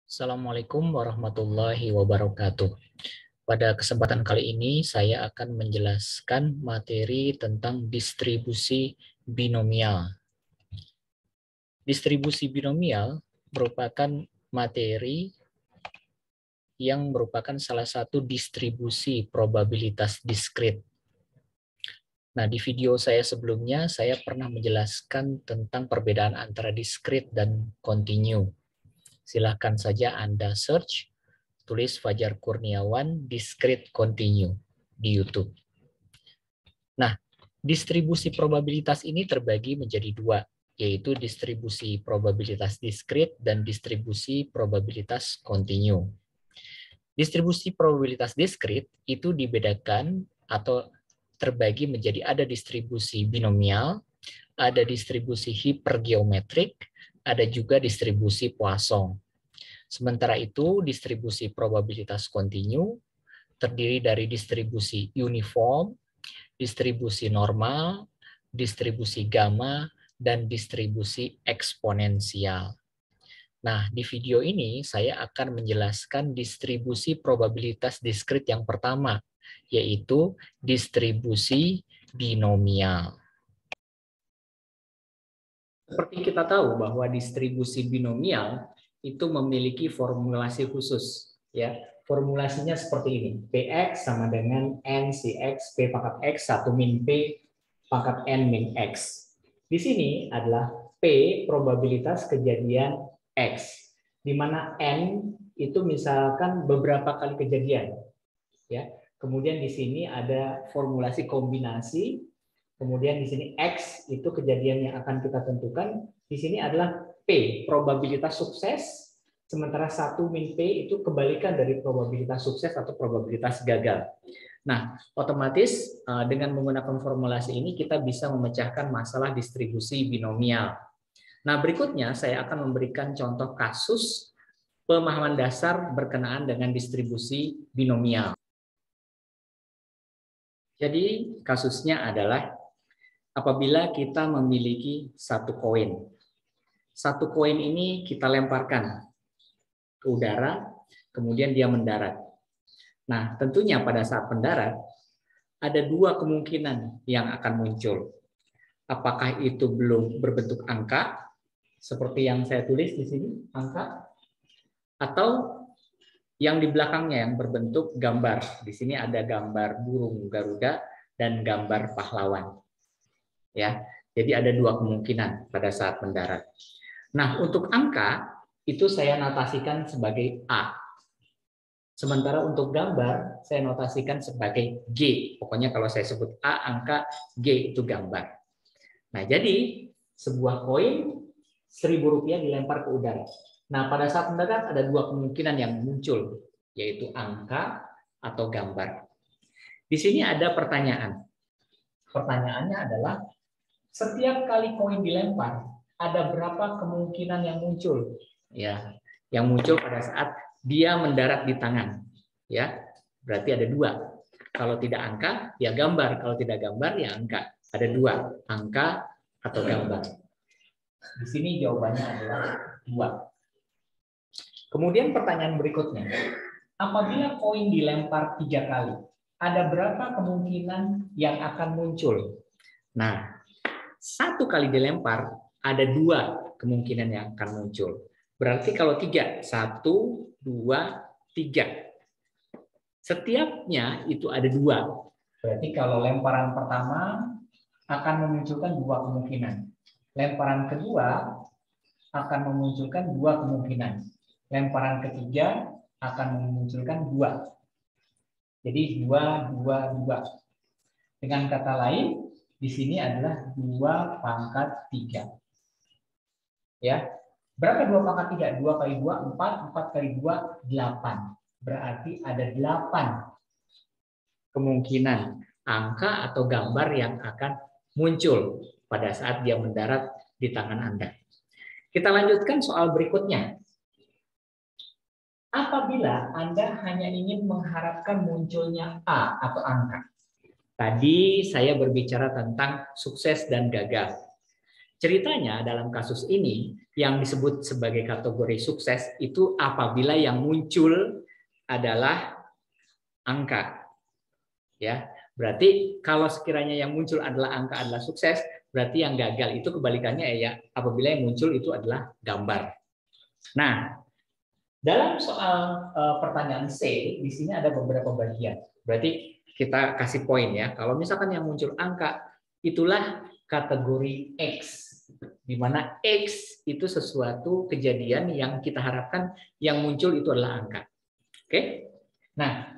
Assalamualaikum warahmatullahi wabarakatuh. Pada kesempatan kali ini saya akan menjelaskan materi tentang distribusi binomial. Distribusi binomial merupakan materi yang merupakan salah satu distribusi probabilitas diskrit. Nah, di video saya sebelumnya saya pernah menjelaskan tentang perbedaan antara diskrit dan kontinu. Silakan saja Anda search, tulis Fajar Kurniawan discrete continue di YouTube. Nah, distribusi probabilitas ini terbagi menjadi dua, yaitu distribusi probabilitas diskrit dan distribusi probabilitas kontinu. Distribusi probabilitas diskrit itu dibedakan atau terbagi menjadi ada distribusi binomial, ada distribusi hipergeometrik, ada juga distribusi Poisson. Sementara itu, distribusi probabilitas kontinu terdiri dari distribusi uniform, distribusi normal, distribusi gamma, dan distribusi eksponensial. Nah, di video ini saya akan menjelaskan distribusi probabilitas diskrit yang pertama, yaitu distribusi binomial. Seperti kita tahu bahwa distribusi binomial itu memiliki formulasi khusus, ya. Formulasinya seperti ini: Px sama dengan n Cx P pangkat x 1 min P pangkat n min x. Di sini adalah P probabilitas kejadian x, di mana n itu misalkan beberapa kali kejadian, ya. Kemudian di sini ada formulasi kombinasi. Kemudian di sini X itu kejadian yang akan kita tentukan. Di sini adalah P, probabilitas sukses. Sementara 1 min P itu kebalikan dari probabilitas sukses atau probabilitas gagal. Nah, otomatis dengan menggunakan formulasi ini kita bisa memecahkan masalah distribusi binomial. Nah, berikutnya saya akan memberikan contoh kasus pemahaman dasar berkenaan dengan distribusi binomial. Jadi, kasusnya adalah apabila kita memiliki satu koin. Satu koin ini kita lemparkan ke udara, kemudian dia mendarat. Nah, tentunya pada saat mendarat, ada dua kemungkinan yang akan muncul. Apakah itu belum berbentuk angka, seperti yang saya tulis di sini, angka, atau yang di belakangnya yang berbentuk gambar. Di sini ada gambar burung Garuda dan gambar pahlawan. Ya, jadi ada dua kemungkinan pada saat mendarat. Nah, untuk angka itu saya notasikan sebagai A. Sementara untuk gambar saya notasikan sebagai G. Pokoknya kalau saya sebut A angka, G itu gambar. Nah, jadi sebuah koin Rp1.000 dilempar ke udara. Nah, pada saat mendarat ada dua kemungkinan yang muncul, yaitu angka atau gambar. Di sini ada pertanyaan. Pertanyaannya adalah, setiap kali koin dilempar, ada berapa kemungkinan yang muncul? Ya, yang muncul pada saat dia mendarat di tangan. Ya, berarti ada dua. Kalau tidak angka, ya gambar. Kalau tidak gambar, ya angka. Ada dua, angka atau gambar. Di sini jawabannya adalah dua. Kemudian pertanyaan berikutnya, apabila koin dilempar 3 kali, ada berapa kemungkinan yang akan muncul? Nah, 1 kali dilempar, ada 2 kemungkinan yang akan muncul. Berarti kalau 3, 1, 2, 3. Setiapnya itu ada 2. Berarti kalau lemparan pertama akan memunculkan 2 kemungkinan. Lemparan kedua akan memunculkan 2 kemungkinan. Lemparan ketiga akan memunculkan 2. Jadi 2, 2, 2. Dengan kata lain, di sini adalah 2 pangkat 3. Ya. Berapa 2 pangkat 3? 2 kali 2, 4. 4 kali 2, 8. Berarti ada 8 kemungkinan angka atau gambar yang akan muncul pada saat dia mendarat di tangan Anda. Kita lanjutkan soal berikutnya. Apabila Anda hanya ingin mengharapkan munculnya A atau angka. Tadi saya berbicara tentang sukses dan gagal. ceritanya dalam kasus ini yang disebut sebagai kategori sukses itu apabila yang muncul adalah angka. Ya, berarti kalau sekiranya yang muncul adalah angka adalah sukses, berarti yang gagal itu kebalikannya ya apabila yang muncul itu adalah gambar. Nah, dalam soal pertanyaan C di sini ada beberapa bagian. Berarti kita kasih poin ya. Kalau misalkan yang muncul angka itulah kategori X, di mana X itu sesuatu kejadian yang kita harapkan yang muncul itu adalah angka. Oke? Nah,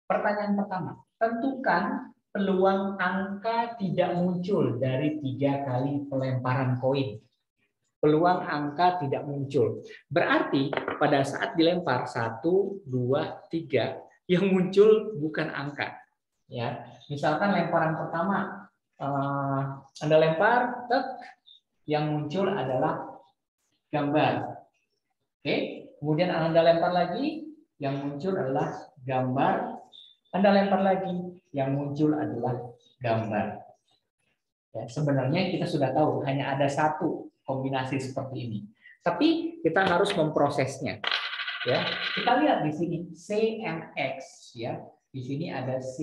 pertanyaan pertama, tentukan peluang angka tidak muncul dari 3 kali pelemparan koin. Peluang angka tidak muncul. Berarti pada saat dilempar 1, 2, 3, yang muncul bukan angka. Ya, misalkan lemparan pertama, Anda lempar, yang muncul adalah gambar. Oke, kemudian Anda lempar lagi, yang muncul adalah gambar. Anda lempar lagi, yang muncul adalah gambar. Ya, sebenarnya kita sudah tahu hanya ada satu kombinasi seperti ini, tapi kita harus memprosesnya. Ya, kita lihat di sini C and X. Ya, di sini ada C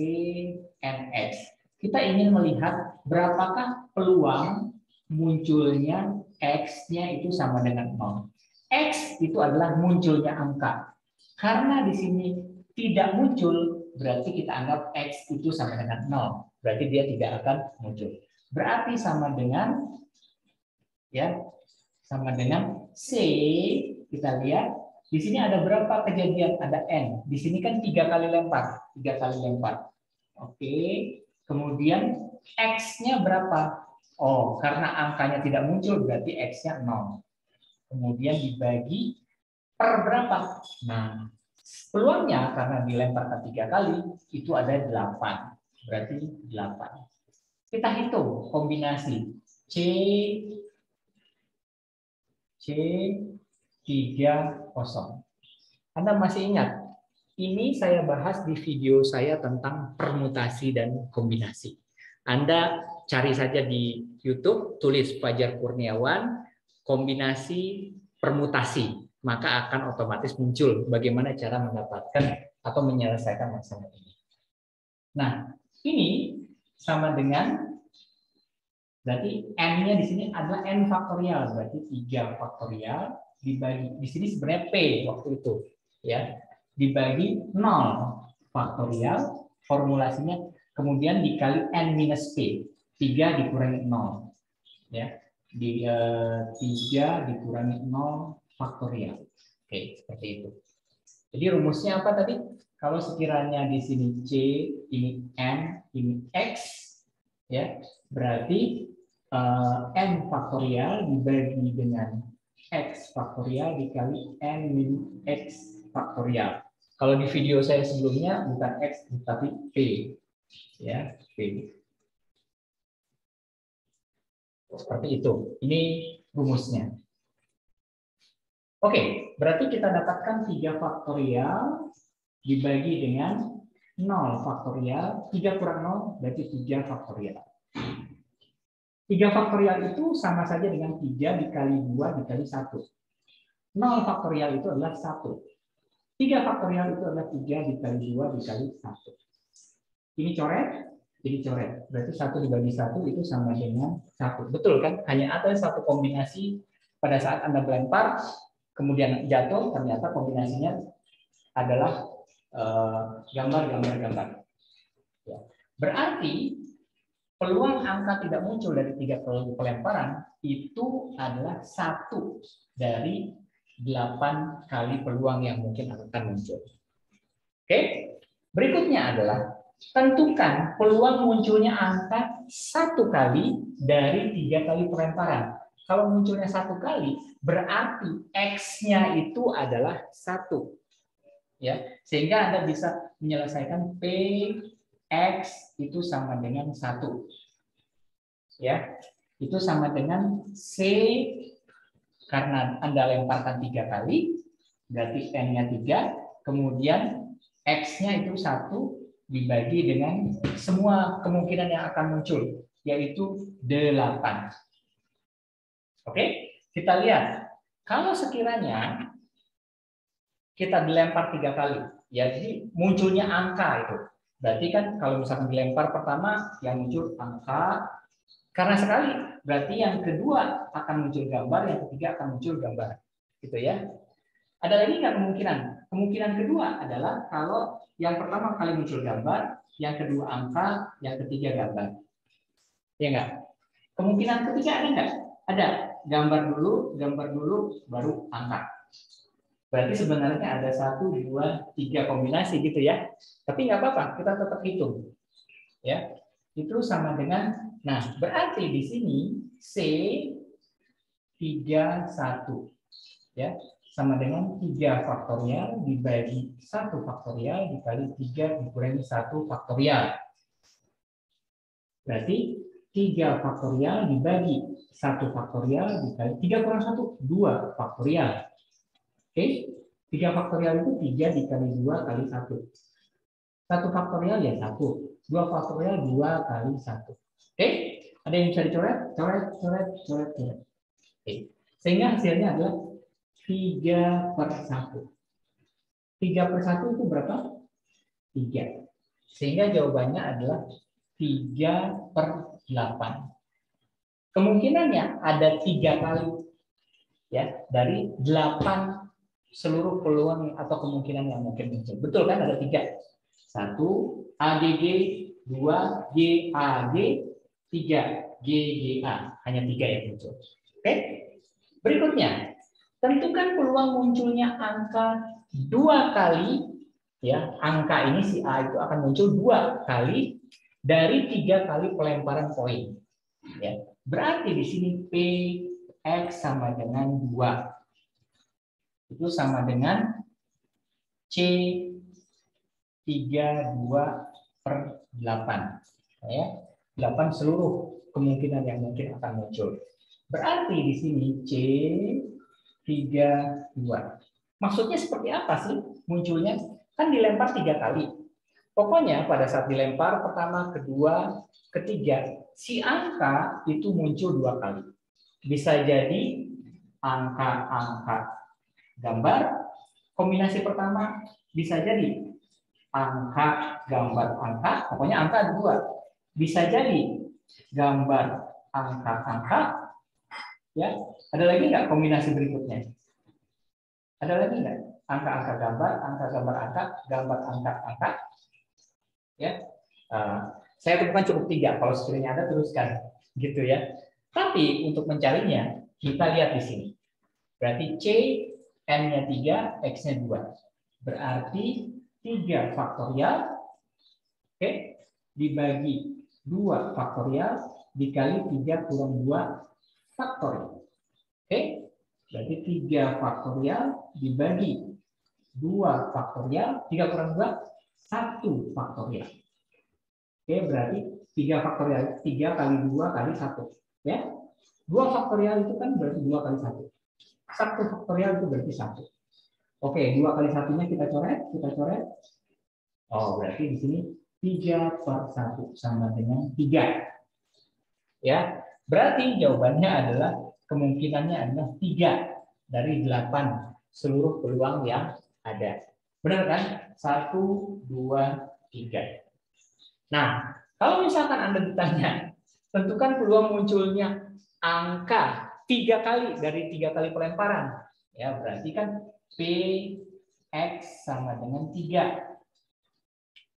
and X. Kita ingin melihat berapakah peluang munculnya X-nya itu sama dengan 0. X itu adalah munculnya angka. Karena di sini tidak muncul, berarti kita anggap X itu sama dengan 0. Berarti dia tidak akan muncul. Berarti sama dengan C. Kita lihat di sini ada berapa kejadian? Ada N. Di sini kan 3 kali lempar. 3 kali lempar. Oke. Kemudian X-nya berapa? Oh, karena angkanya tidak muncul berarti X-nya 0. Kemudian dibagi per berapa? Nah, peluangnya karena dilemparkan 3 kali itu ada 8. Berarti 8. Kita hitung kombinasi C30. Anda masih ingat? Ini saya bahas di video saya tentang permutasi dan kombinasi. Anda cari saja di YouTube, tulis Fajar Kurniawan, kombinasi permutasi. Maka akan otomatis muncul bagaimana cara mendapatkan atau menyelesaikan masalah ini. Nah, ini sama dengan, berarti N-nya di sini adalah N faktorial, berarti 3 faktorial dibagi, di sini sebenarnya P waktu itu, ya, dibagi 0 faktorial, formulasinya, kemudian dikali N minus P, 3 dikurangi 0, ya, 3 dikurangi 0 faktorial. Oke, seperti itu. Jadi rumusnya apa tadi? Kalau sekiranya di sini C, ini N, ini X, ya, berarti N faktorial dibagi dengan X faktorial dikali N min X faktorial. Kalau di video saya sebelumnya bukan X tapi P, ya, P. Seperti itu. Ini rumusnya. Oke, berarti kita dapatkan 3 faktorial dibagi dengan 0 faktorial, 3 kurang 0 berarti 3 faktorial. 3 faktorial itu sama saja dengan 3 dikali 2 dikali 1. 0 faktorial itu adalah 1. 3 faktorial itu adalah 3 dikali 2 dikali 1. Ini coret, ini coret. Berarti 1 dibagi 1 itu sama dengan 1. Betul kan? Hanya ada satu kombinasi pada saat Anda melempar, kemudian jatuh, ternyata kombinasinya adalah gambar. Ya. Berarti peluang angka tidak muncul dari 3 kali pelemparan itu adalah 1 dari 8 kali peluang yang mungkin akan muncul. Oke, berikutnya adalah tentukan peluang munculnya angka 1 kali dari 3 kali pelemparan. Kalau munculnya 1 kali, berarti X-nya itu adalah 1. Ya, sehingga Anda bisa menyelesaikan P X itu sama dengan 1. Ya, itu sama dengan C karena Anda lemparkan 3 kali, berarti N-nya 3, kemudian X-nya itu 1 dibagi dengan semua kemungkinan yang akan muncul, yaitu 8. Oke, kita lihat. Kalau sekiranya kita dilempar 3 kali, ya jadi munculnya angka itu. Berarti kan kalau misalkan dilempar pertama yang muncul angka, karena sekali, berarti yang kedua akan muncul gambar, yang ketiga akan muncul gambar. Gitu ya. Ada lagi nggak kemungkinan? Kemungkinan kedua adalah kalau yang pertama kali muncul gambar, yang kedua angka, yang ketiga gambar. Ya nggak? Kemungkinan ketiga ada nggak? Ada. Gambar dulu, baru angka. Berarti sebenarnya ada 1, 2, 3 kombinasi gitu ya. Tapi nggak apa-apa, kita tetap hitung. Ya, itu sama dengan, nah berarti di sini C 31 ya sama dengan 3 faktorial dibagi 1 faktorial dikali 3 dikurangi 1 faktorial. Berarti 3 faktorial dibagi 1 faktorial dikali 3 kurang 1, 2 faktorial. Oke, 3 faktorial itu 3 dikali 2 kali 1. 1 faktorial ya 1. 2 faktorial 2 kali 1. Oke, ada yang bisa dicoret? Coret. Oke. Sehingga hasilnya adalah 3/1. 3/1 itu berapa? 3. Sehingga jawabannya adalah 3/8. Kemungkinannya ada 3 kali ya dari 8 seluruh peluang atau kemungkinan yang mungkin muncul. Betul kan ada 3. 1 AGG, 2 GAG, 3 GGA. Hanya 3 yang muncul. Oke. Berikutnya, tentukan peluang munculnya angka 2 kali ya. Angka ini si A itu akan muncul 2 kali dari 3 kali pelemparan koin. Ya. Berarti di sini P X sama dengan 2. Itu sama dengan C 32/8. Ya. 8 seluruh kemungkinan yang mungkin akan muncul. Berarti di sini C 32. Maksudnya seperti apa sih munculnya? Kan dilempar 3 kali. Pokoknya pada saat dilempar pertama, kedua, ketiga, si angka itu muncul 2 kali. Bisa jadi angka-angka gambar, kombinasi pertama bisa jadi angka gambar angka, pokoknya angka ada 2. Bisa jadi gambar angka-angka, ya. Ada lagi nggak kombinasi berikutnya? Ada lagi nggak? Angka-angka gambar angka, gambar angka-angka. Ya, saya temukan cukup 3. Kalau sekiranya ada teruskan, gitu ya. Tapi untuk mencarinya kita lihat di sini. Berarti C n-nya 3, x-nya 2. Berarti 3 faktorial, oke, dibagi 2 faktorial dikali 3 kurang 2 faktorial. Oke, berarti 3 faktorial dibagi 2 faktorial, 3 kurang 2, 1 faktorial. Oke, berarti 3 faktorial, 3 kali 2 kali 1. Ya, 2 faktorial itu kan berarti 2 kali 1. 1 faktorial itu berarti 1. Oke, 2 kali 1-nya kita coret. Oh, berarti di sini 3/1 sama dengan 3. Ya, berarti jawabannya adalah kemungkinannya adalah 3 dari 8 seluruh peluang yang ada. Benar kan? 1, 2, 3. Nah, kalau misalkan Anda ditanya, tentukan peluang munculnya angka 3 kali dari 3 kali pelemparan. Ya, berarti kan P X sama dengan 3.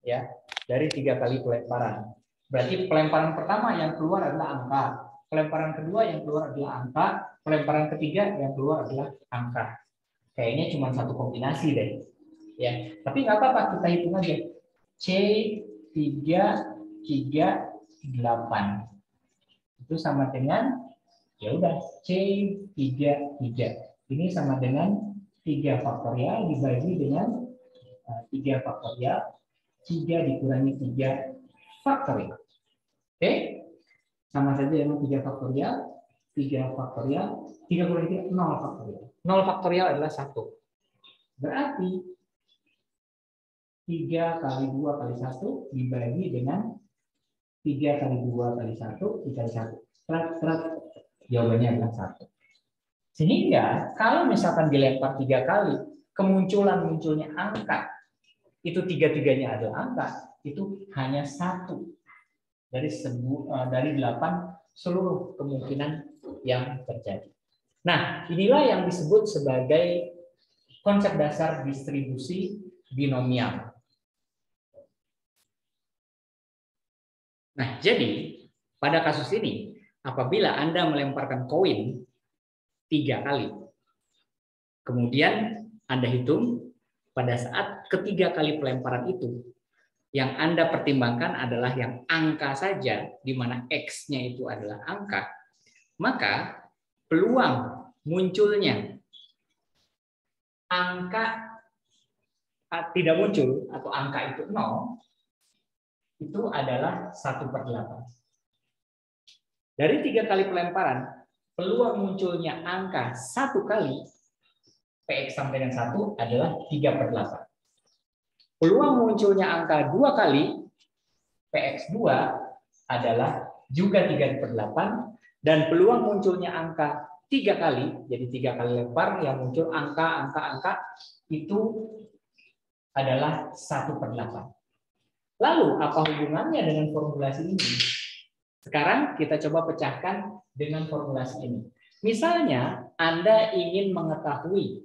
Ya, dari 3 kali pelemparan. Berarti pelemparan pertama yang keluar adalah angka. Pelemparan kedua yang keluar adalah angka. Pelemparan ketiga yang keluar adalah angka. Kayaknya cuma satu kombinasi deh. Ya, tapi nggak apa-apa, kita hitung aja. C 3/8 itu sama dengan, ya udah, C 3/3. Ini sama dengan 3 faktorial dibagi dengan 3 faktorial, 3 dikurangi 3 faktorial. Oke, sama saja dengan 3 faktorial, 3 faktorial, 3 kurangi 3, 0 faktorial. 0 faktorial adalah 1. Berarti 3 kali 2 kali 1 dibagi dengan 3 kali 2 kali 1 dikali 1. Jawabannya adalah 1. Sehingga kalau misalkan dilempar 3 kali, munculnya angka, itu tiga-tiganya adalah angka, itu hanya 1 dari 8 seluruh kemungkinan yang terjadi. Nah, inilah yang disebut sebagai konsep dasar distribusi binomial. Nah, jadi pada kasus ini, apabila Anda melemparkan koin 3 kali, kemudian Anda hitung pada saat ketiga kali pelemparan itu, yang Anda pertimbangkan adalah yang angka saja, di mana X-nya itu adalah angka, maka peluang munculnya angka tidak muncul atau angka itu 0, itu adalah 1/8. Dari 3 kali pelemparan, peluang munculnya angka 1 kali, PX sama dengan 1 adalah 3/8. Peluang munculnya angka 2 kali, PX2 adalah juga 3/8, dan peluang munculnya angka 3 kali, jadi 3 kali lempar yang muncul angka itu adalah 1/8. Lalu apa hubungannya dengan formulasi ini? Sekarang kita coba pecahkan dengan formulasi ini. Misalnya Anda ingin mengetahui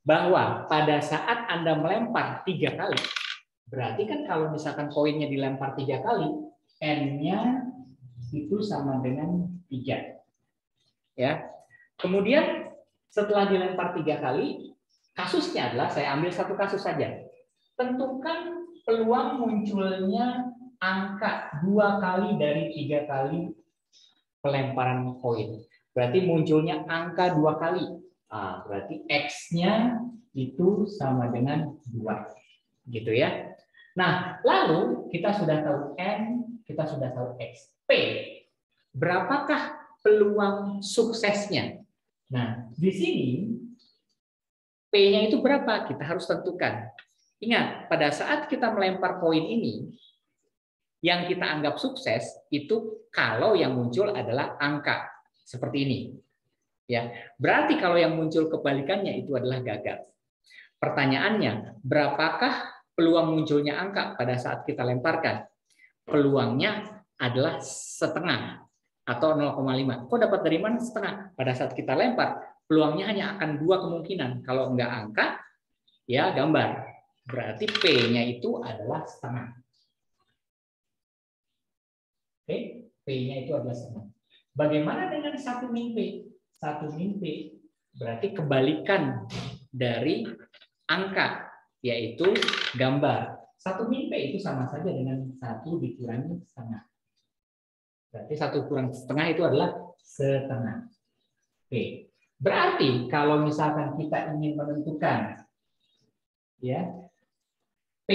bahwa pada saat Anda melempar 3 kali, berarti kan kalau misalkan koinnya dilempar 3 kali, N-nya itu sama dengan 3. Ya. Kemudian setelah dilempar 3 kali, kasusnya adalah, saya ambil satu kasus saja. Tentukan peluang munculnya angka 2 kali dari 3 kali pelemparan koin. Berarti munculnya angka 2 kali. Nah, berarti X-nya itu sama dengan 2. Gitu ya. Nah, lalu kita sudah tahu N, kita sudah tahu X. P, berapakah peluang suksesnya? Nah, di sini P-nya itu berapa? Kita harus tentukan. Ingat, pada saat kita melempar koin ini, yang kita anggap sukses itu kalau yang muncul adalah angka seperti ini. Ya, berarti kalau yang muncul kebalikannya itu adalah gagal. Pertanyaannya, berapakah peluang munculnya angka pada saat kita lemparkan? Peluangnya adalah setengah atau 0,5. Kok dapat dari mana setengah? Pada saat kita lempar, peluangnya hanya akan 2 kemungkinan. Kalau enggak angka, ya gambar. Berarti P-nya itu adalah setengah. Oke, P-nya itu adalah setengah. Bagaimana dengan 1 min P? 1 min P berarti kebalikan dari angka, yaitu gambar. 1 min P itu sama saja dengan 1 dikurangi setengah. Berarti 1 kurang setengah itu adalah setengah. Oke. Berarti kalau misalkan kita ingin menentukan ya P,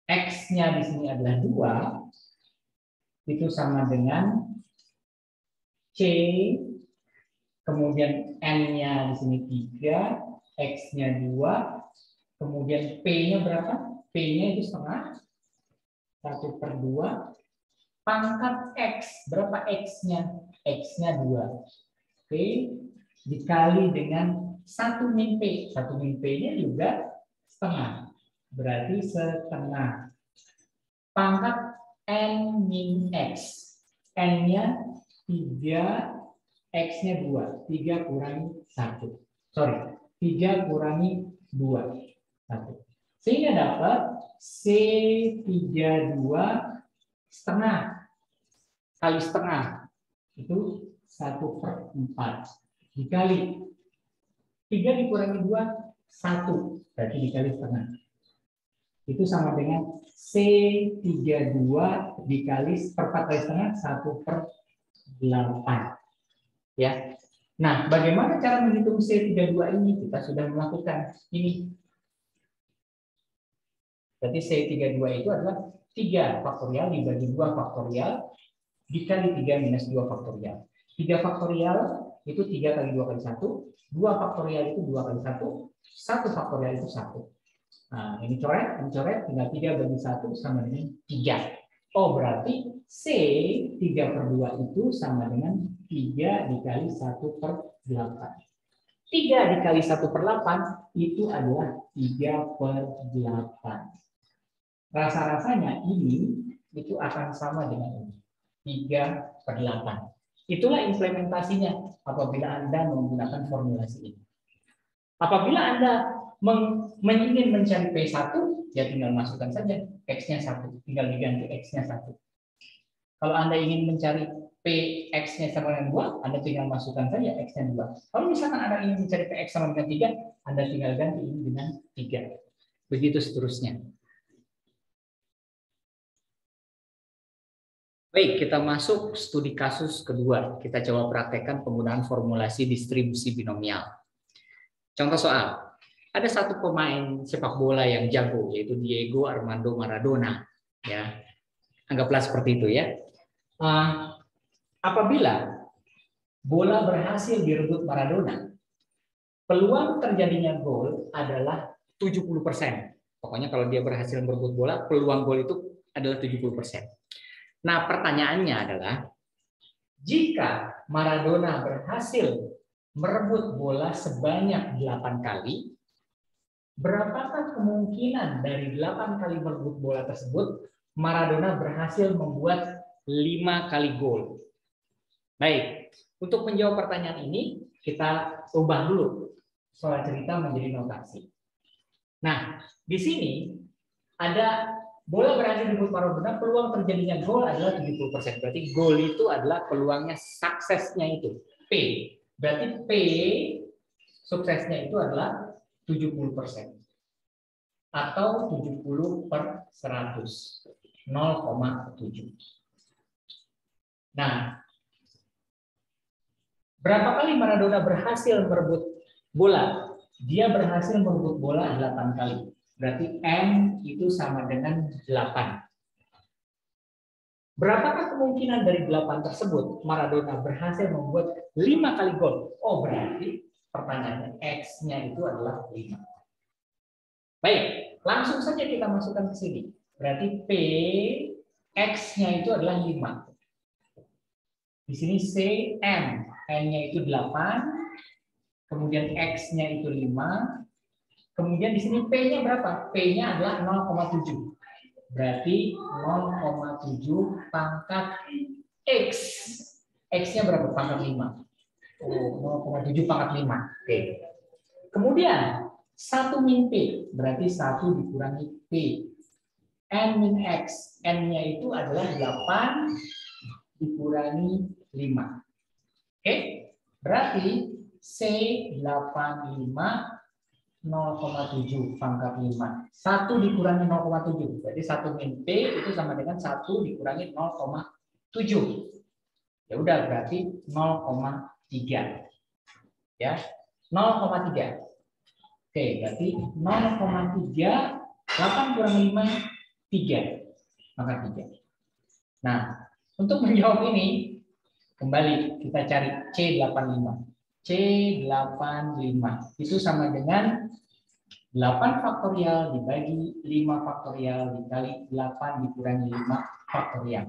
X-nya di sini adalah 2, itu sama dengan C, kemudian N-nya di sini 3, X-nya 2, kemudian P-nya berapa? P-nya itu setengah, 1/2, pangkat X, berapa X-nya? X-nya 2. Oke, dikali dengan 1 min P. 1 min P-nya juga setengah. Berarti setengah. Pangkat N min X. N-nya 3, X-nya 2. 3 kurangi 1. Sorry, 3 kurangi 2. 1. Sehingga dapat C32 setengah kali setengah. Itu 1/4. Dikali 3 dikurangi 2, 1. Berarti dikali setengah. Itu sama dengan C32 dikali per 4 kali setengah, 1/8. Ya. Nah, bagaimana cara menghitung C32 ini? Kita sudah melakukan ini. Berarti C32 itu adalah 3 faktorial dibagi 2 faktorial dikali 3 minus 2 faktorial. 3 faktorial itu 3 kali 2 kali 1. 2 faktorial itu 2 kali 1. 1 faktorial itu 1. Nah, ini coret, tinggal 3 bagi 1 sama dengan 3. Oh, berarti C 3/2 itu sama dengan 3 dikali 1/8. 3 dikali 1/8 itu adalah 3/8. Rasa-rasanya ini itu akan sama dengan ini. 3/8. Itulah implementasinya apabila Anda menggunakan formulasi ini. Apabila Anda ingin mencari P1, ya tinggal masukkan saja X-nya 1. Tinggal diganti X-nya 1. Kalau Anda ingin mencari PX-nya sama dengan 2, Anda tinggal masukkan saja X-nya 2. Kalau misalkan Anda ingin mencari PX sama dengan 3, Anda tinggal ganti ini dengan 3. Begitu seterusnya. Baik, kita masuk studi kasus kedua. Kita coba praktekkan penggunaan formulasi distribusi binomial. Contoh soal, ada satu pemain sepak bola yang jago, yaitu Diego Armando Maradona. Ya, anggaplah seperti itu ya. Apabila bola berhasil direbut Maradona, peluang terjadinya gol adalah 70%. Pokoknya kalau dia berhasil merebut bola, peluang gol itu adalah 70%. Nah, pertanyaannya adalah, jika Maradona berhasil merebut bola sebanyak 8 kali, berapakah kemungkinan dari 8 kali merebut bola tersebut Maradona berhasil membuat 5 kali gol? Baik, untuk menjawab pertanyaan ini kita ubah dulu soal cerita menjadi notasi. Nah, di sini ada bola berhasil direbut Maradona, peluang terjadinya gol adalah 70%. Berarti gol itu adalah peluangnya suksesnya itu P. Berarti P suksesnya itu adalah 70%. Atau 70/100. 0,7. Nah, berapa kali Maradona berhasil merebut bola? Dia berhasil merebut bola 8 kali. Berarti M itu sama dengan 8. Berapakah kemungkinan dari 8 tersebut Maradona berhasil membuat 5 kali gol? Oh, berarti pertanyaannya X-nya itu adalah 5. Baik, langsung saja kita masukkan ke sini. Berarti P X-nya itu adalah 5. Di sini C M, N-nya itu 8, kemudian X-nya itu 5, kemudian di sini P-nya berapa? P-nya adalah 0,7. Berarti 0,7 pangkat X. X-nya berapa? Pangkat 5. Oh, 0,7 pangkat 5. Oke. Kemudian 1 min P, berarti 1 dikurangi P. N min X, N-nya itu adalah 8 dikurangi 5. Oke, berarti C85 0,7 pangkat 5. 1 dikurangi 0,7. Berarti 1 min P itu sama dengan 1 dikurangi 0,7. Ya udah, berarti 0,3. Ya, 0,3. Oke, berarti 0,3, 8 kurang 5, 3. Maka 3. Nah, untuk menjawab ini, kembali kita cari C85. C85 itu sama dengan 8 faktorial dibagi 5 faktorial dikali 8 dikurangi 5 faktorial.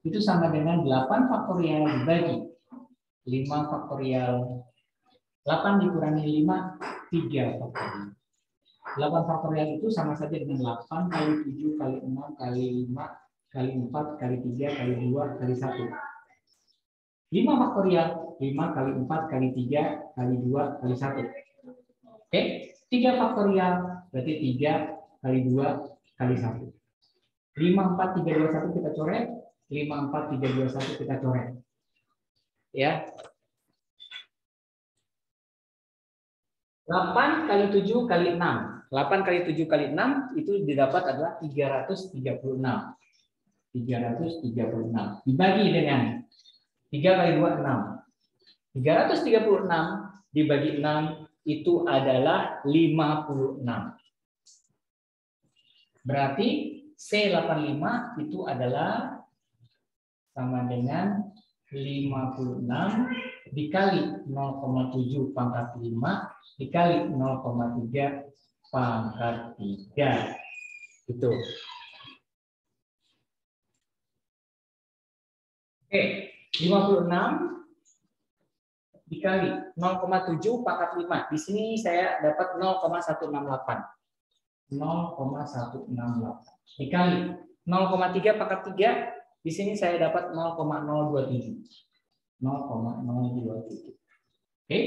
Itu sama dengan 8 faktorial dibagi 5 faktorial. 8 dikurangi 5, 3 faktorial. 8 faktorial itu sama saja dengan 8 kali 7 kali 6 kali 5 kali 4 kali 3 kali 2 kali 1. 5 faktorial, 5 kali 4 kali 3 kali 2 kali 1. Oke, 3 faktorial berarti 3 kali 2 kali 1. 5, 4, 3, 2, 1 kita coret. 5, 4, 3, 2, 1 kita coret. Ya. 8 kali 7 kali 6. 8 kali 7 kali 6 itu didapat adalah 336. 336. Dibagi dengan 3 kali 2, 6. 336 dibagi 6 itu adalah 56. Berarti C85 itu adalah sama dengan 56 dikali 0,7 pangkat 5 dikali 0,3 pangkat 3. Gitu. Oke, 56 dikali 0,7 pangkat 5. Di sini saya dapat 0,168. 0,168 dikali 0,3 pangkat 3. Di sini saya dapat 0,027. 0,027. Oke,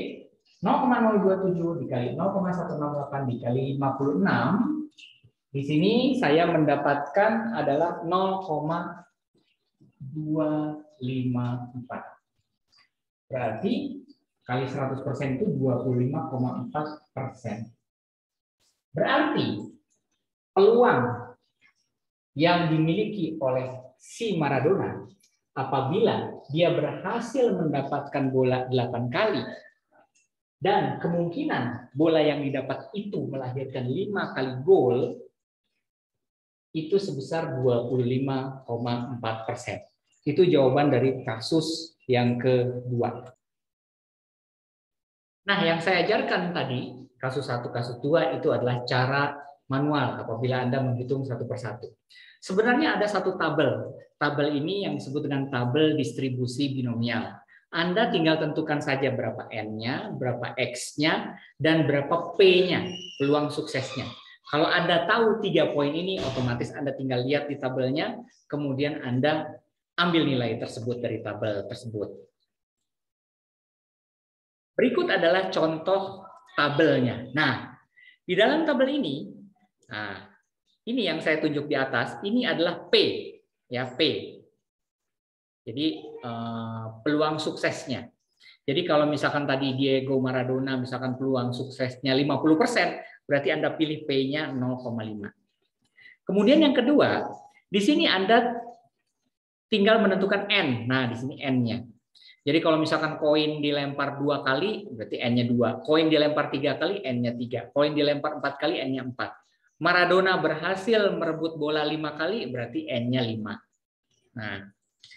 0,027 dikali 0,168 dikali 56. Di sini saya mendapatkan adalah 0,254. Berarti kali 100% itu 25,4%. Berarti peluang yang dimiliki oleh si Maradona apabila dia berhasil mendapatkan bola 8 kali dan kemungkinan bola yang didapat itu melahirkan 5 kali gol itu sebesar 25,4%. Itu jawaban dari kasus yang kedua. Nah, yang saya ajarkan tadi, kasus 1, kasus 2 itu adalah cara manual apabila Anda menghitung satu persatu. Sebenarnya ada satu tabel. Tabel ini yang disebut dengan tabel distribusi binomial. Anda tinggal tentukan saja berapa N-nya, berapa X-nya, dan berapa P-nya, peluang suksesnya. Kalau Anda tahu 3 poin ini, otomatis Anda tinggal lihat di tabelnya, kemudian Anda ambil nilai tersebut dari tabel tersebut. Berikut adalah contoh tabelnya. Nah, di dalam tabel ini, nah, ini yang saya tunjuk di atas, ini adalah P, ya P. Jadi peluang suksesnya. Jadi kalau misalkan tadi Diego Maradona, misalkan peluang suksesnya 50%, berarti Anda pilih P-nya 0,5. Kemudian yang kedua, di sini Anda tinggal menentukan N. Nah, di sini N-nya. Jadi kalau misalkan koin dilempar 2 kali, berarti N-nya 2. Koin dilempar 3 kali, N-nya 3. Koin dilempar 4 kali, N-nya 4. Maradona berhasil merebut bola 5 kali, berarti N-nya 5. Nah,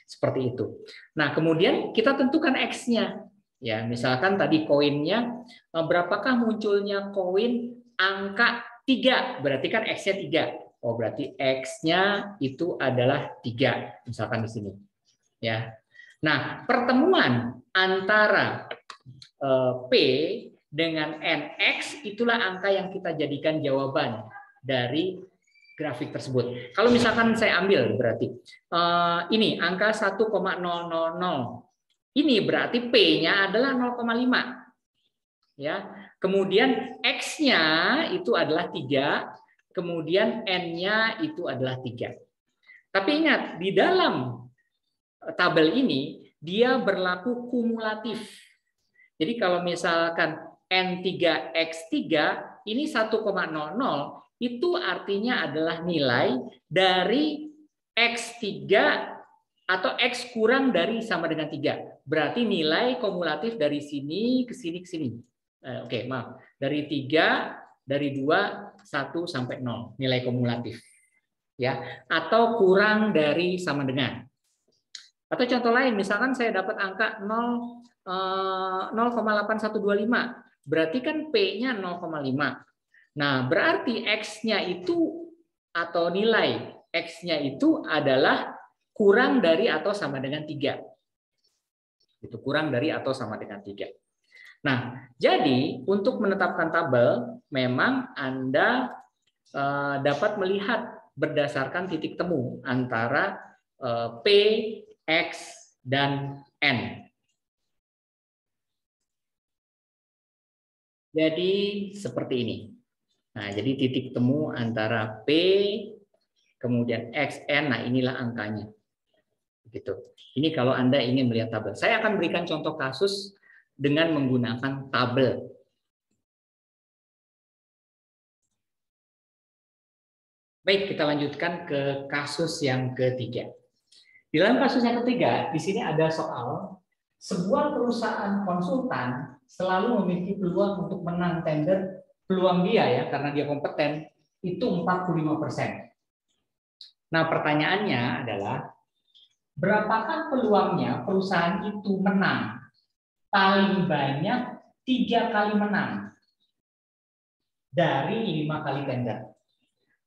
seperti itu. Nah, kemudian kita tentukan X-nya. Ya, misalkan tadi koinnya, berapakah munculnya koin angka 3? Berarti kan X-nya 3. Oh, berarti X-nya itu adalah 3. Misalkan di sini. Ya. Nah, pertemuan antara P dengan NX itulah angka yang kita jadikan jawaban dari grafik tersebut. Kalau misalkan saya ambil berarti ini angka 1,000. Ini berarti P-nya adalah 0,5. Ya. Kemudian X-nya itu adalah 3, kemudian N-nya itu adalah 3. Tapi ingat, di dalam tabel ini dia berlaku kumulatif. Jadi kalau misalkan N3X3 ini 1,00 itu artinya adalah nilai dari X3 atau X kurang dari sama dengan 3. Berarti nilai kumulatif dari sini ke sini ke sini. Oke, maaf. Dari 3, dari 2, 1 sampai 0 nilai kumulatif. Ya, atau kurang dari sama dengan. Atau contoh lain, misalkan saya dapat angka 0,8125, berarti kan P-nya 0,5. Nah, berarti X-nya itu atau nilai X-nya itu adalah kurang dari atau sama dengan 3. Itu kurang dari atau sama dengan 3. Nah, jadi untuk menetapkan tabel, memang Anda dapat melihat berdasarkan titik temu antara P, X, dan N. Jadi seperti ini. Nah, jadi titik temu antara P, kemudian X, N, nah inilah angkanya. Gitu. Ini kalau Anda ingin melihat tabel. Saya akan berikan contoh kasus dengan menggunakan tabel. Baik, kita lanjutkan ke kasus yang ketiga. Di dalam kasus yang ketiga, di sini ada soal sebuah perusahaan konsultan selalu memiliki peluang untuk menang tender, peluang dia ya karena dia kompeten itu 45%. Nah, pertanyaannya adalah berapakah peluangnya perusahaan itu menang? Paling banyak 3 kali menang dari 5 kali tender.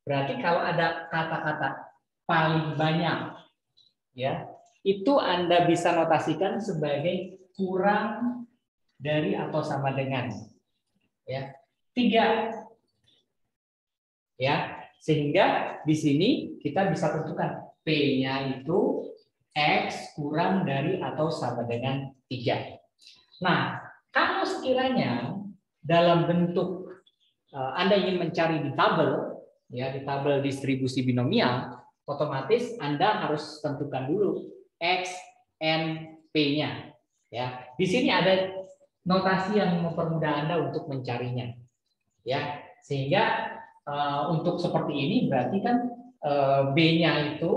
Berarti kalau ada kata-kata paling banyak ya, itu Anda bisa notasikan sebagai kurang dari atau sama dengan ya 3 ya, sehingga di sini kita bisa tentukan P-nya itu X kurang dari atau sama dengan 3. Nah, kalau sekiranya dalam bentuk Anda ingin mencari di tabel, ya di tabel distribusi binomial, otomatis Anda harus tentukan dulu X, N, P-nya. Ya, di sini ada notasi yang mempermudah Anda untuk mencarinya. Ya, sehingga untuk seperti ini berarti kan B-nya itu,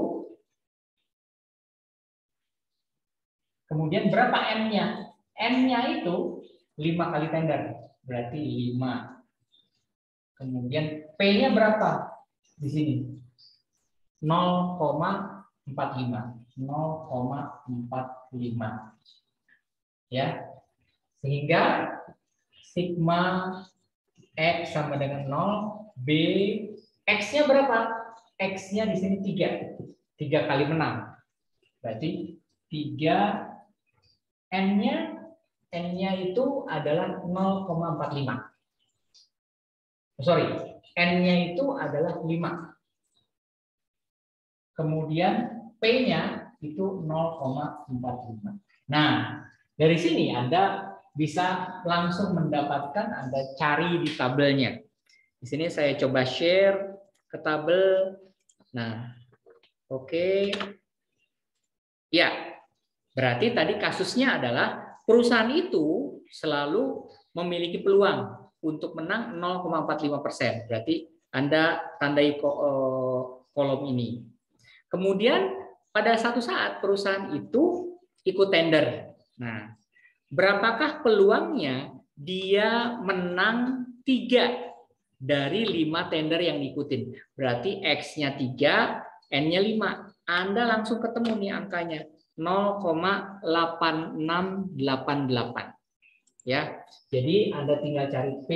kemudian berapa N-nya? N-nya itu 5 kali tender, berarti 5. Kemudian P-nya berapa? Di sini 0,45. 0,45. Ya. Sehingga sigma X sama dengan 0, B X-nya berapa? X-nya di sini 3. 3 kali menang. Berarti 3 N-nya itu adalah 0,45. Sorry, N-nya itu adalah 5. Kemudian P-nya itu 0,45. Nah, dari sini Anda bisa langsung mendapatkan, Anda cari di tabelnya. Di sini saya coba share ke tabel. Nah, oke. Ya, berarti tadi kasusnya adalah perusahaan itu selalu memiliki peluang untuk menang 0,45%. Berarti Anda tandai kolom ini. Kemudian pada satu saat perusahaan itu ikut tender. Nah, berapakah peluangnya dia menang 3 dari 5 tender yang diikutin? Berarti X-nya 3, N-nya 5. Anda langsung ketemu nih angkanya 0,8688. Ya. Jadi Anda tinggal cari P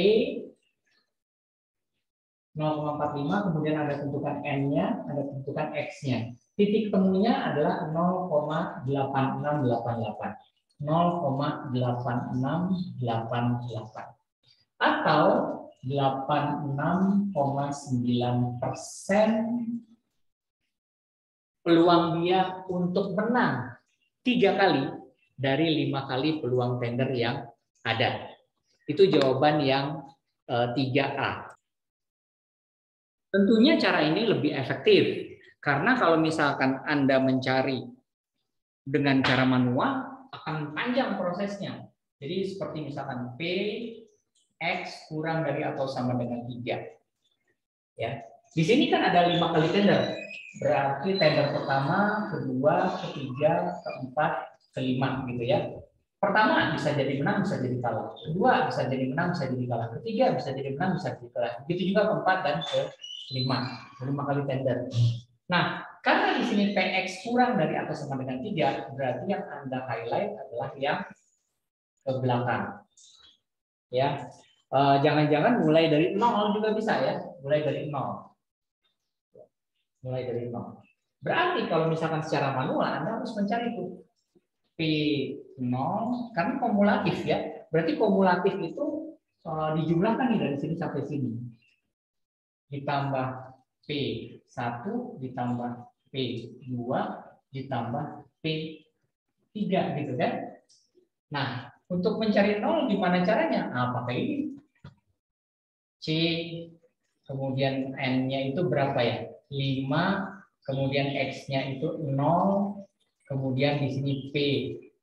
0,45, kemudian Anda tentukan N-nya, Anda tentukan X-nya. Titik temunya adalah 0,8688. 0,8688. Atau 86,9% peluang dia untuk menang 3 kali dari 5 kali peluang tender yang ada. Itu jawaban yang 3A. Tentunya cara ini lebih efektif, karena kalau misalkan Anda mencari dengan cara manual, akan panjang prosesnya. Jadi seperti misalkan P, X kurang dari atau sama dengan 3. Ya. Di sini kan ada 5 kali tender. Berarti tender pertama, kedua, ketiga, keempat, kelima gitu ya. Pertama bisa jadi menang, bisa jadi kalah. Kedua bisa jadi menang, bisa jadi kalah. Ketiga bisa jadi menang, bisa jadi kalah. Begitu juga keempat dan kelima. 5 kali tender. Nah, karena di sini PX kurang dari atau sama dengan 3, berarti yang Anda highlight adalah yang ke belakang. Ya. Jangan-jangan mulai dari 0 juga bisa ya. Mulai dari 0. Mulai dari 0. Berarti kalau misalkan secara manual Anda harus mencari itu P0 karena kumulatif ya. Berarti kumulatif itu dijumlahkan nih dari sini sampai sini. Ditambah P1 ditambah P2 ditambah P3 gitu kan. Nah, untuk mencari 0 gimana caranya? Nah, pakai ini. C kemudian N-nya itu berapa ya? 5, kemudian X-nya itu 0, kemudian di sini P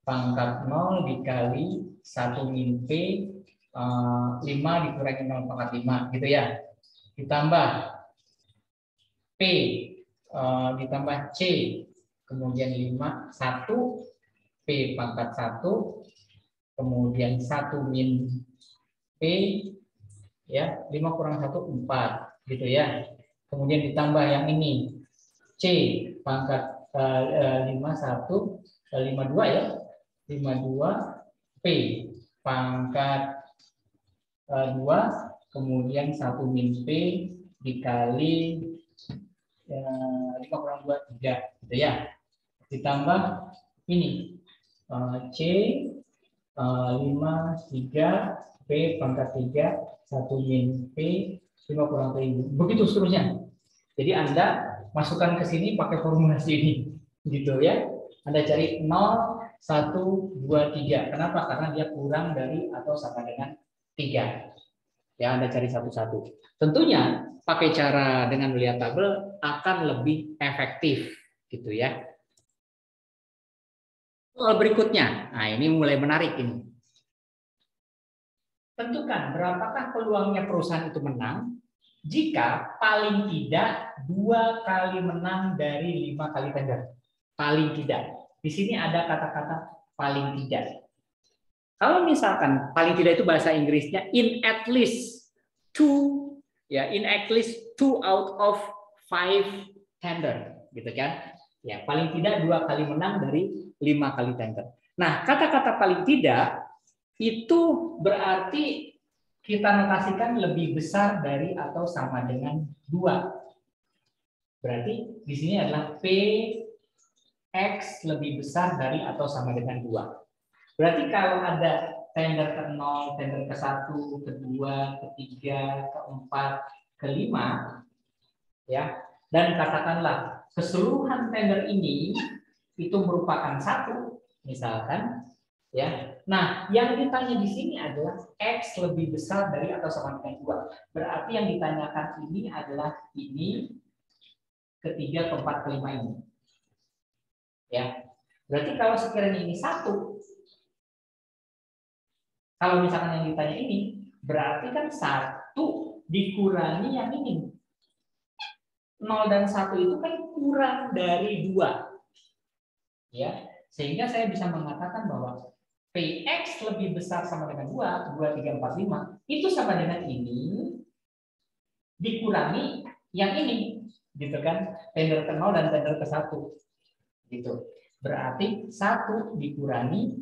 pangkat 0 dikali 1 min P 5 dikurangi 0 pangkat 5 gitu ya. Ditambah P ditambah C kemudian 5 1 P pangkat 1 kemudian 1 min P ya 5 kurang 1 4 gitu ya. Kemudian ditambah yang ini C pangkat 51 52 ya 52 P pangkat 2 kemudian 1 min P dikali 5 kurang 2 3 gitu ya. Ditambah ini C 5, 3, P pangkat 3, 1 min P, 5 kurang P. Begitu seterusnya. Jadi Anda masukkan ke sini pakai formulasi ini. Gitu ya. Anda cari 0, 1, 2, 3. Kenapa? Karena dia kurang dari atau sama dengan 3. Ya, Anda cari satu-satu. Tentunya pakai cara dengan melihat tabel akan lebih efektif. Gitu ya. Berikutnya, nah ini mulai menarik ini. Tentukan berapakah peluangnya perusahaan itu menang jika paling tidak 2 kali menang dari 5 kali tender. Paling tidak. Di sini ada kata-kata paling tidak. Kalau misalkan paling tidak itu bahasa Inggrisnya in at least 2, ya in at least 2 out of 5 tender, gitu kan? Ya paling tidak 2 kali menang dari 5 kali tender. Nah kata-kata paling tidak itu berarti kita notasikan lebih besar dari atau sama dengan 2. Berarti di sini adalah P X lebih besar dari atau sama dengan 2. Berarti kalau ada tender ke-0, tender ke-1, ke-2, ke-3, ke-4, ke-5, ya, dan katakanlah keseluruhan tender ini itu merupakan 1, misalkan, ya. Nah, yang ditanya di sini adalah X lebih besar dari atau sama dengan 2. Berarti yang ditanyakan ini adalah ini, ketiga, keempat, kelima ini. Ya. Berarti kalau sekiranya ini 1, kalau misalkan yang ditanya ini, berarti kan 1 dikurangi yang ini. 0 dan 1 itu kan kurang dari 2. Ya. Sehingga saya bisa mengatakan bahwa PX lebih besar sama dengan 2, 2, 3, 4, 5, itu sama dengan ini, dikurangi yang ini, gitu kan, tender ke-0 dan tender ke-1. Gitu. Berarti 1 dikurangi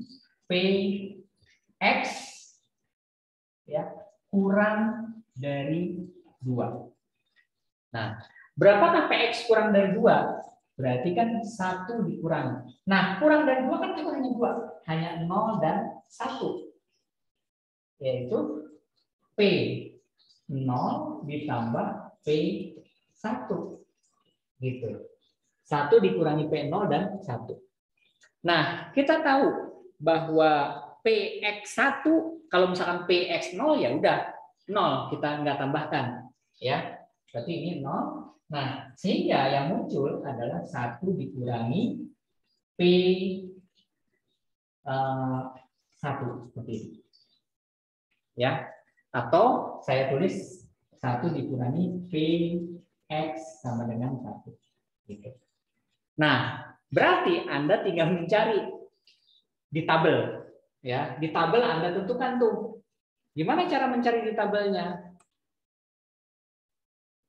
PX, ya, kurang dari 2. Nah, berapakah PX kurang dari 2? Berarti kan 1 dikurangi. Nah, kurang dari 2 kan hanya 2. Hanya 0 dan 1. Yaitu P0 ditambah P1. Gitu. 1 dikurangi P0 dan 1. Nah, kita tahu bahwa PX1, kalau misalkan PX0 ya udah 0, kita nggak tambahkan. Ya, berarti ini 0. Nah, sehingga yang muncul adalah 1 dikurangi P1 seperti ini. Ya. Atau saya tulis 1 dikurangi PX sama dengan 1. Gitu. Nah, berarti Anda tinggal mencari di tabel. Ya, di tabel Anda tentukan tuh. Gimana cara mencari di tabelnya?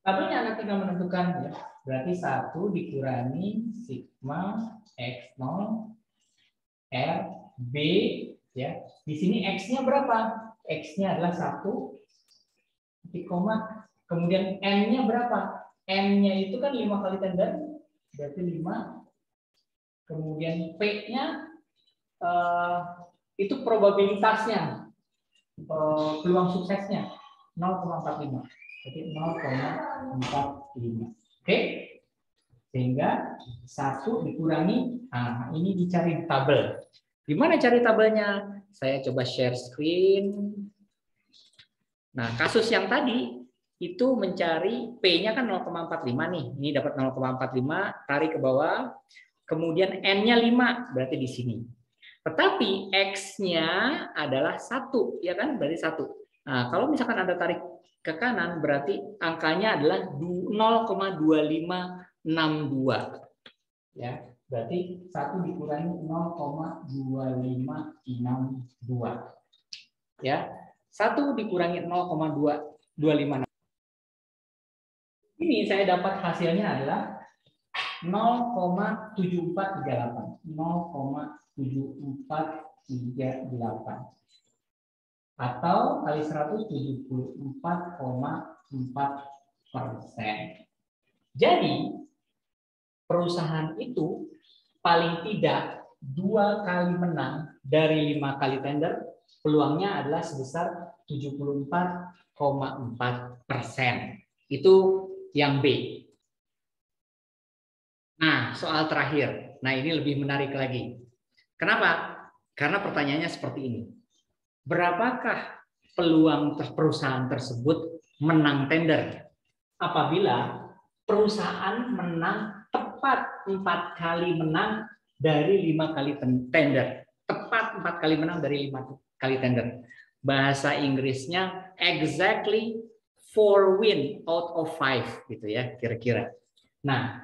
Tabelnya Anda tinggal menentukan ya. Berarti 1 dikurangi sigma X0 R B, ya. Di sini X-nya berapa? X-nya adalah 1, kemudian N-nya berapa? N-nya itu kan 5 kali tender, berarti 5. Kemudian P-nya itu probabilitasnya, peluang suksesnya 0,45. Jadi 0,45. Oke? Sehingga 1 dikurangi, nah ini dicari di tabel. Gimana cari tabelnya? Saya coba share screen. Nah, kasus yang tadi itu mencari P-nya kan 0,45 nih. Ini dapat 0,45, tarik ke bawah. Kemudian N-nya 5, berarti di sini. Tetapi X-nya adalah 1, ya kan? Berarti 1. Nah, kalau misalkan Anda tarik ke kanan, berarti angkanya adalah 0,2562. Ya, berarti 1 dikurangi 0,2562. Ya, 1 dikurangi 0,256. Ini saya dapat hasilnya adalah 0,7438. 0,7438. Atau kali 174,4%. Jadi perusahaan itu paling tidak 2 kali menang dari 5 kali tender, peluangnya adalah sebesar 74,4%. Itu yang B. Nah, soal terakhir. Nah, ini lebih menarik lagi. Kenapa? Karena pertanyaannya seperti ini. Berapakah peluang perusahaan tersebut menang tender apabila perusahaan menang tepat 4 kali menang dari 5 kali tender? Tepat 4 kali menang dari 5 kali tender. Bahasa Inggrisnya exactly 4 win out of 5 gitu ya, kira-kira. Nah,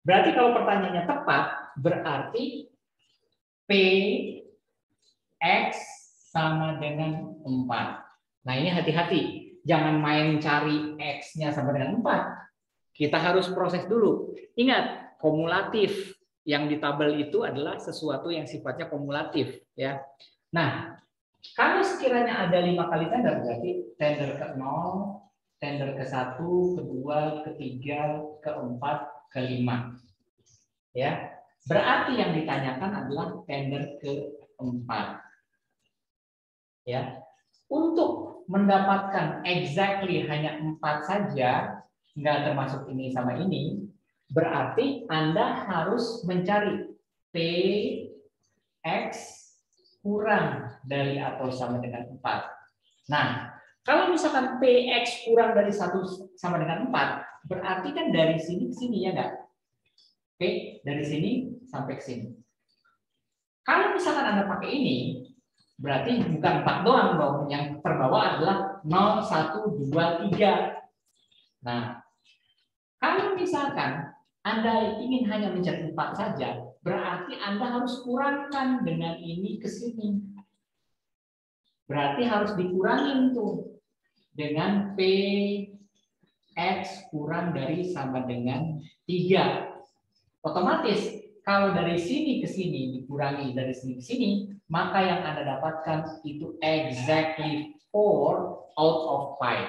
berarti kalau pertanyaannya tepat, berarti P X sama dengan 4. Nah, ini hati-hati. Jangan main cari X-nya sama dengan 4. Kita harus proses dulu. Ingat, kumulatif. Yang di tabel itu adalah sesuatu yang sifatnya kumulatif. Ya. Nah, kalau sekiranya ada 5 kali tender, berarti tender ke-0, tender ke-1, ke-2, ke-3, ke-4, ke-5. Ya. Berarti yang ditanyakan adalah tender ke-4. Ya. Untuk mendapatkan exactly hanya 4 saja, nggak termasuk ini sama ini, berarti Anda harus mencari P X kurang dari atau sama dengan 4. Nah, kalau misalkan PX kurang dari 1 sama dengan 4, berarti kan dari sini ke sini, ya nggak? Oke, dari sini sampai ke sini. Kalau misalkan Anda pakai ini, berarti bukan 4 doang dong. Yang terbawa adalah 0, 1, 2, 3. Nah, kalau misalkan Anda ingin hanya mencari 4 saja, berarti Anda harus kurangkan dengan ini ke sini. Berarti harus dikurangin tuh dengan P X kurang dari sama dengan 3. Otomatis kalau dari sini ke sini dikurangi dari sini ke sini, maka yang Anda dapatkan itu exactly 4 out of 5.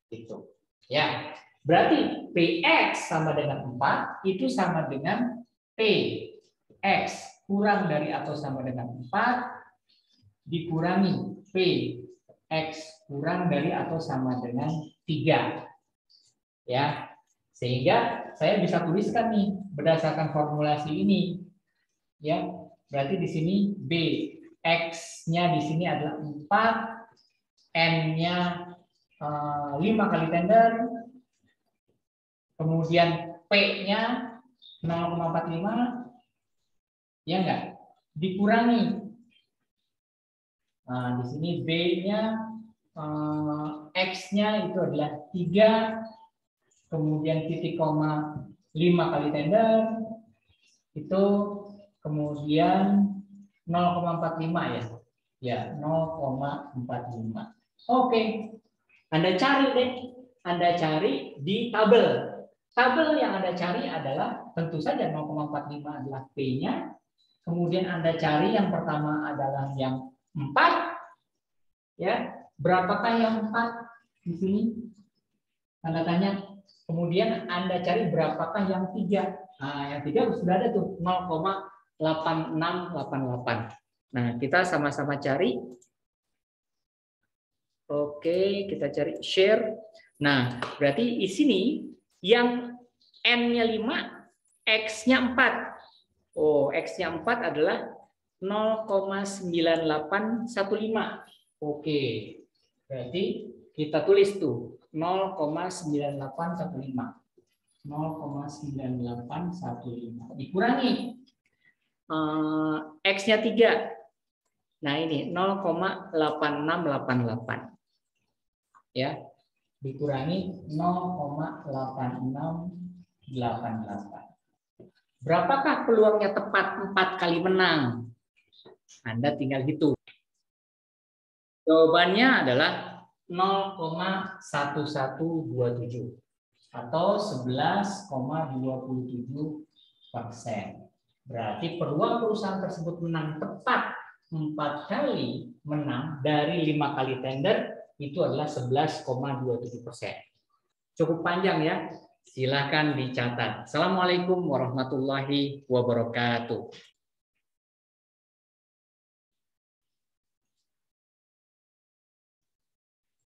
Gitu. Ya. Berarti PX sama dengan 4 itu sama dengan PX kurang dari atau sama dengan 4 dikurangi PX kurang dari atau sama dengan 3. Ya. Sehingga saya bisa tuliskan nih berdasarkan formulasi ini. Ya. Berarti di sini B X-nya di sini adalah 4, N-nya 5 kali tender, kemudian P-nya 0,45, ya enggak? Dikurangi. Nah, di sini B-nya X-nya itu adalah 3, kemudian titik koma 5 kali tender, itu kemudian 0,45 ya. Ya, 0,45. Oke. Anda cari deh. Anda cari di tabel. Tabel yang Anda cari adalah tentu saja 0,45 adalah P-nya. Kemudian Anda cari yang pertama adalah yang 4. Ya, berapakah yang 4 di sini? Tanda tanya. Kemudian Anda cari berapakah yang 3? Nah, yang 3 sudah ada tuh 0,8688. Nah, kita sama-sama cari. Oke, kita cari share. Nah, berarti di sini yang N-nya 5, X-nya 4. Oh, X-nya 4 adalah 0,9815. Oke. Berarti kita tulis tuh 0,9815. 0,9815 dikurangi X-nya 3. Nah, ini 0,8688. Ya. Dikurangi 0,8688. Berapakah peluangnya tepat 4 kali menang? Anda tinggal hitung. Jawabannya adalah 0,1127 atau 11,27%. Berarti peluang perusahaan tersebut menang tepat 4 kali menang dari 5 kali tender itu adalah 11,27%. Cukup panjang ya. Silakan dicatat. Assalamualaikum warahmatullahi wabarakatuh.